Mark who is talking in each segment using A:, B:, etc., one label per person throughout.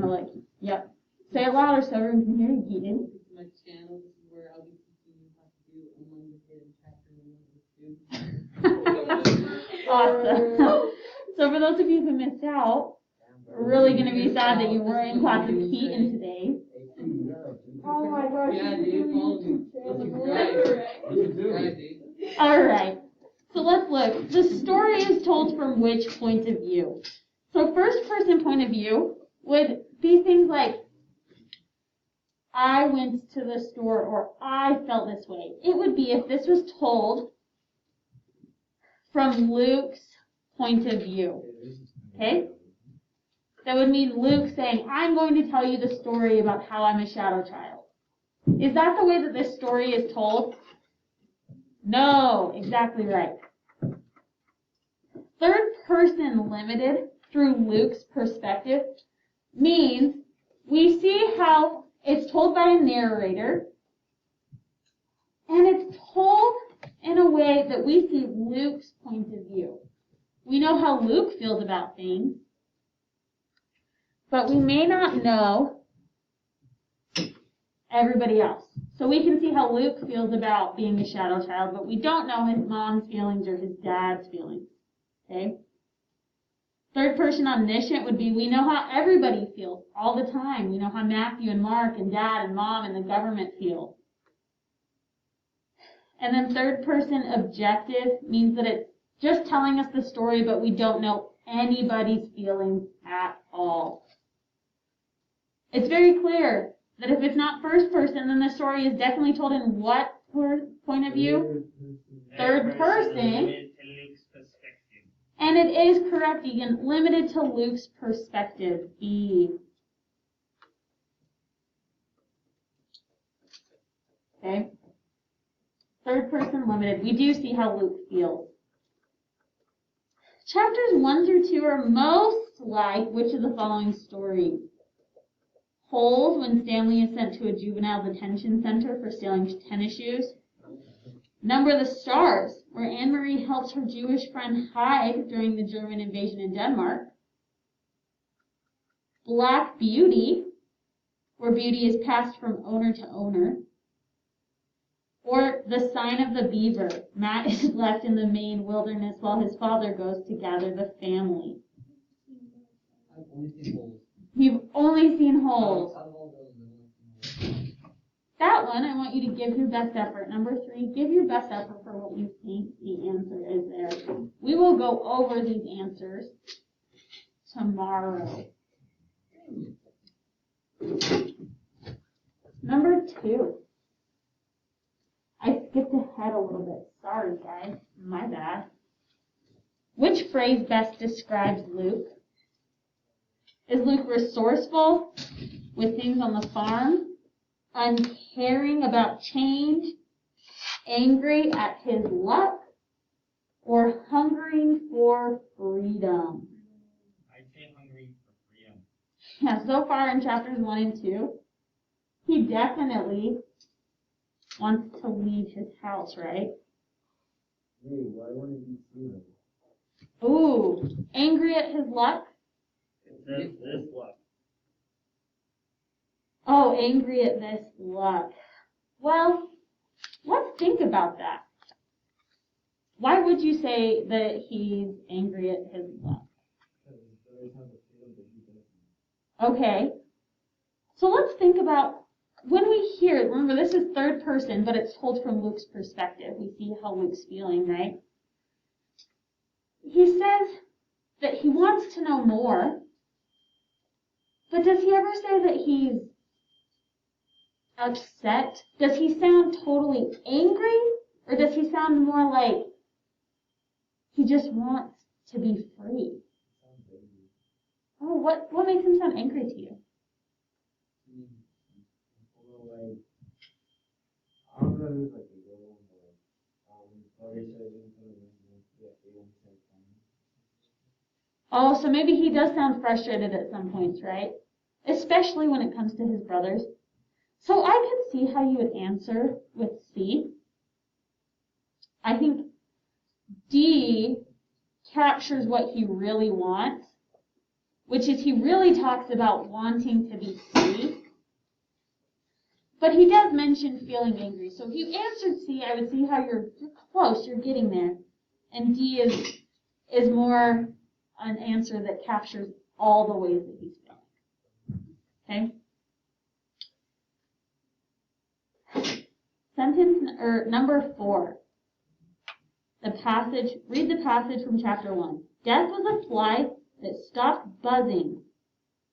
A: to look. Yep. Say it louder so everyone can hear you, Keaton.
B: My channel, this is where I'll be teaching you how to do unlimited chapter 1
A: Awesome. So for those of you who missed out, we're really going to be sad that you weren't in class with Keaton today.
C: Oh my gosh.
B: Yeah, dude, follow me.
A: All right. So let's look. The story is told from which point of view? So first person point of view would be things like, I went to the store, or I felt this way. It would be if this was told from Luke's point of view. Okay? That would mean Luke saying, I'm going to tell you the story about how I'm a shadow child. Is that the way that this story is told? No, exactly right. Third person limited through Luke's perspective means we see how it's told by a narrator, and it's told in a way that we see Luke's point of view. We know how Luke feels about things, but we may not know everybody else. So we can see how Luke feels about being a shadow child, but we don't know his mom's feelings or his dad's feelings. Okay? Third person omniscient would be we know how everybody feels all the time. We know how Matthew and Mark and Dad and Mom and the government feel. And then third person objective means that it's just telling us the story, but we don't know anybody's feelings at all. It's very clear that if it's not first person, then the story is definitely told in what point of view? Third person. And it is correct, Egan, limited to Luke's perspective, B. Okay? Third person limited. We do see how Luke feels. Chapters 1 through 2 are most like which of the following stories? Holes, when Stanley is sent to a juvenile detention center for stealing tennis shoes. Number the Stars, where Anne-Marie helps her Jewish friend hide during the German invasion in Denmark. Black Beauty, where beauty is passed from owner to owner. Or The Sign of the Beaver, Matt is left in the Maine wilderness while his father goes to gather the family.
B: I've only seen holes.
A: You've only seen holes. That one, I want you to give your best effort. Number 3, give your best effort for what you think the answer is there. We will go over these answers tomorrow. Number 2. I skipped ahead a little bit. Sorry, guys. My bad. Which phrase best describes Luke? Is Luke resourceful with things on the farm? Uncaring about change? Angry at his luck? Or hungering for freedom?
D: I'd say hungry for freedom.
A: Yeah, so far in chapters 1 and 2, he definitely wants to leave his house, right?
C: Hey, why wouldn't you see them?
A: Ooh, angry at his luck?
D: It says this luck.
A: Oh, angry at this luck. Well, let's think about that. Why would you say that he's angry at his luck? Okay. So let's think about when we hear it. Remember, this is third person, but it's told from Luke's perspective. We see how Luke's feeling, right? He says that he wants to know more, but does he ever say that he's upset? Does he sound totally angry, or does he sound more like he just wants to be free? Oh, what makes him sound angry to you? Oh, so maybe he does sound frustrated at some points, right? Especially when it comes to his brothers. So I can see how you would answer with C. I think D captures what he really wants. which is he really talks about wanting to be free. But he does mention feeling angry. So if you answered C, I would see how you're close, you're getting there. And D is more an answer that captures all the ways that he's feeling. Okay? Sentence or number 4. Read the passage from chapter 1. Death was a fly that stopped buzzing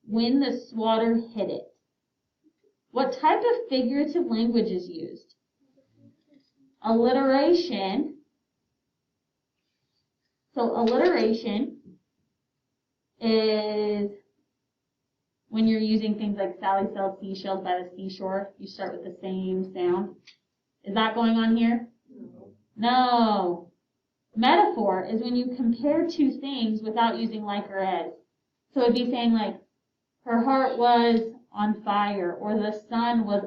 A: when the swatter hit it. What type of figurative language is used? Alliteration. So alliteration is when you're using things like Sally sells seashells by the seashore. You start with the same sound. Is that going on here? No. Metaphor is when you compare two things without using like or as. So it'd be saying like, her heart was on fire, or the sun was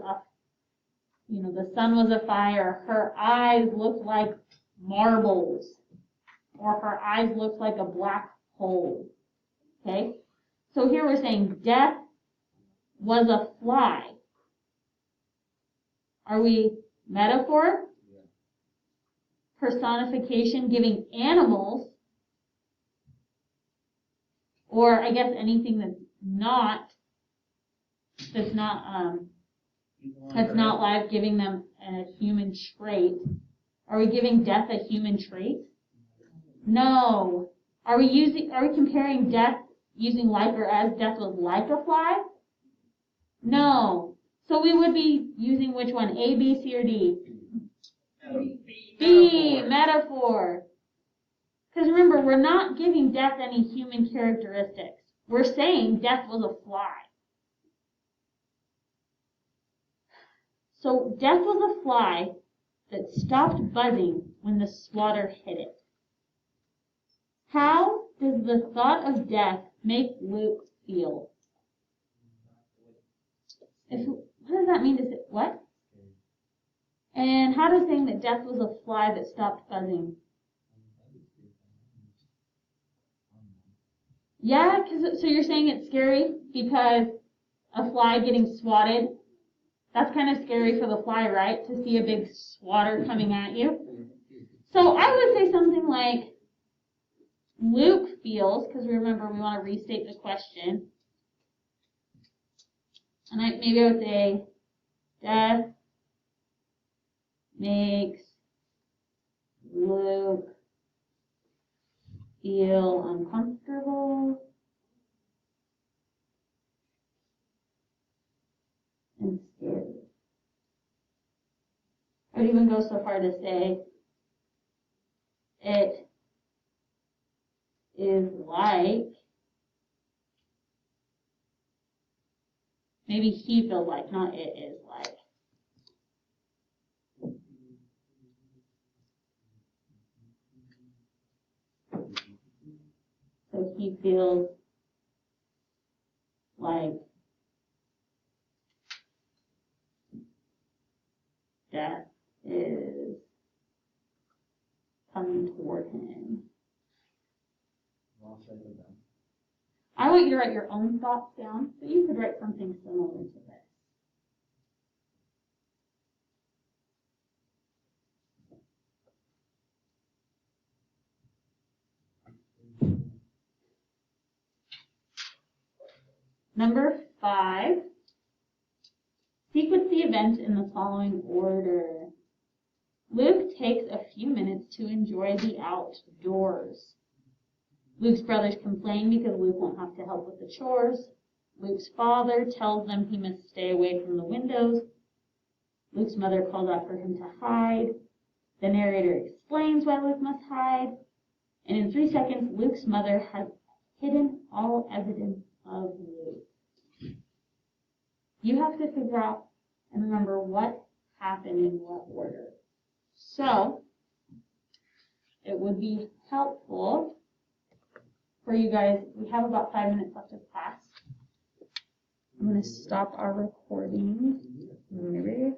A: afire. Her eyes looked like marbles, or her eyes looked like a black hole. Okay? So here we're saying death was a fly. Are we metaphor? Personification, giving animals, or I guess anything that's not live, giving them a human trait. Are we giving death a human trait? No. Are we comparing death using like or as? Death was like a fly? No. So we would be using which one? A, B, C, or D? B, metaphor. Because remember, we're not giving death any human characteristics. We're saying death was a fly. So death was a fly that stopped buzzing when the swatter hit it. How does the thought of death make Luke feel? What does that mean to say? What? And how does saying that death was a fly that stopped buzzing? Yeah, so you're saying it's scary because a fly getting swatted, that's kind of scary for the fly, right? To see a big swatter coming at you. So I would say something like, Luke feels, because remember we want to restate the question, and maybe I would say, death makes Luke feel uncomfortable and scared. I would even go so far to say it is like, maybe he feels like, not it is like. So he feels like death is coming toward him. I want you to write your own thoughts down, but you could write something similar to this. Number 5, sequence the events in the following order. Luke takes a few minutes to enjoy the outdoors. Luke's brothers complain because Luke won't have to help with the chores. Luke's father tells them he must stay away from the windows. Luke's mother calls out for him to hide. The narrator explains why Luke must hide. And in 3 seconds, Luke's mother has hidden all evidence of Luke. You have to figure out and remember what happened in what order. So, it would be helpful for you guys, we have about 5 minutes left of class. I'm going to stop our recording. Maybe.